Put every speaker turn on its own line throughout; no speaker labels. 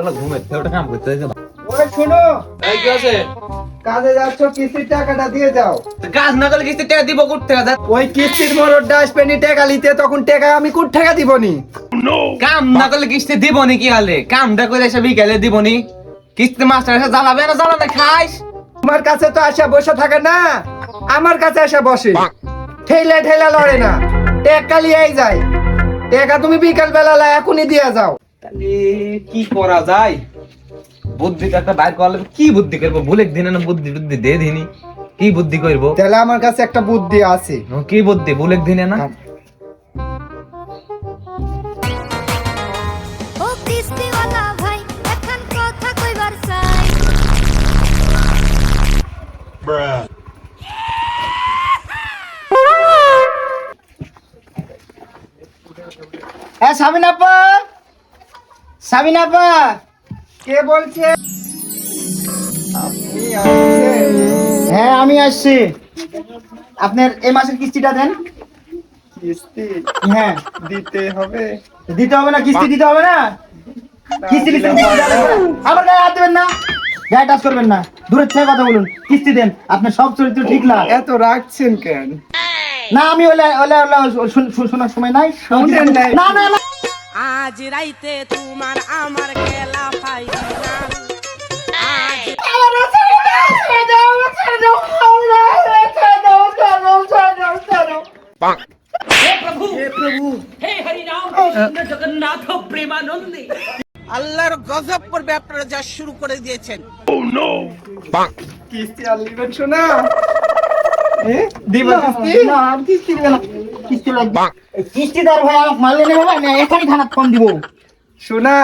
শালা ঘুমাচ্ছে ওটা কাম করতে যাবে।
ওরে শোনো,
এই কি আছে?
কাজে যাচ্ছ, কিস্তির টাকাটা দিয়ে যাও।
কাজ না করলে কিস্তি টাকা দিব কোথা থেকে?
ওই কিস্তির মরদটা আসবে নি টাকা নিতে, তখন টাকা আমি কোথা থেকে দিবনি?
কাম না করলে কিস্তি দিব নি কি হালে? কামটা করে এসে বিকেলে দিব নি। কিস্তি মাস্টার এসে জ্বালাবে না জ্বালাবে খাইস।
তোমার কাছে তো আসা বসে থাকে না, আমার কাছে আসা বসে, ঠেলা ঠেলা লড়ে না, টাকা লিয়েই যায়। টাকা তুমি বিকাল বেলা এখনই দিয়ে যাও।
তাহলে কি করা যায়? বুদ্ধি তো একটা বাইর করলে কি বুদ্ধি করবো? ভুলে দিনে না বুদ্ধি বুদ্ধি দে দিনি, কি বুদ্ধি করবো?
তাহলে আমার কাছে একটা বুদ্ধি আছে।
কি বুদ্ধি? ভুলে দিনে না
ও কিস্তিওয়ালা ভাই এখন কথা কইবার চাই।
হ্যাঁ সাবিন আপা, সাবিন আপা, কে বলছে? আপনি আসছেন?
হ্যাঁ আমি আসছি। আপনার এই মাসের কিস্তিটা দেন।
কিস্তি
হ্যাঁ
দিতে হবে?
দিতে হবে না, কিস্তি দিতে হবে না। কিস্তি দিতে হবে না। আবার গায়ে হাত দেবেন না, গায়ে টাচ করবেন না, দূরের থেকে কথা বলুন। কিস্তি দেন, আপনার সব চরিত্র ঠিক না।
এত রাখছেন কেন?
না আমি ওলে ওলে ওলে শোনার সময় নাই।
শুনেন নাই?
না না না
আজ রাইতে তোমার আমার খেলা ফাইনাল। আজ আল্লাহর গজব পড়বে, আপনারা যা শুরু করে দিয়েছেন।
কিস্তি আর লিবেন শোনা? দিব কিস্তি?
না, আর কিস্তি দিবে না। কিস্তি লাগবে। কিস্তিদার ভাই আমাকে মারলে নেবে না, আমি এখনই থানায় ফোন দিব।
শোনা,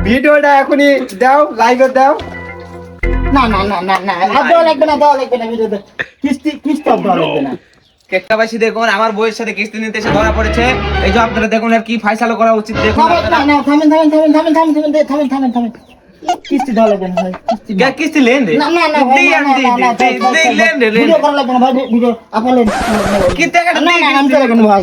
ভিডিওটা এখনই দাও, লাইভে দাও।
না না না না না, আর দেওয়া লাগবে না, দেওয়া লাগবে না ভিডিওতে। কিস্তি কিস্তি আর দেওয়া লাগবে না।
কেকটাবাসী দেখুন আমার বউয়ের সাথে কিস্তি নিতে এসে ধরা পড়েছে। এই যে আপনারা দেখুন আর কি ফাইসালা করা উচিত দেখুন
না
আপনারা।
না থামেন থামেন থামেন থামেন থামেন থামেন থামেন থামেন থামেন। কিস্তি দেওয়া লাগবে না ভাই, কিস্তি
কে কিস্তি লেন দে?
না না না ভাই,
দেই
না,
আমি
না,
দেই
না, না,
দেই
ভাই,
দেই
ভাই,
লেন দে লেন
ভিডিও
দে।
করা লাগবে না ভাই, ভিডিও আপনি লেন।
কি টাকাটা
না
দেই
না আমি
কিস্তি?
তো লাগবে না ভাই।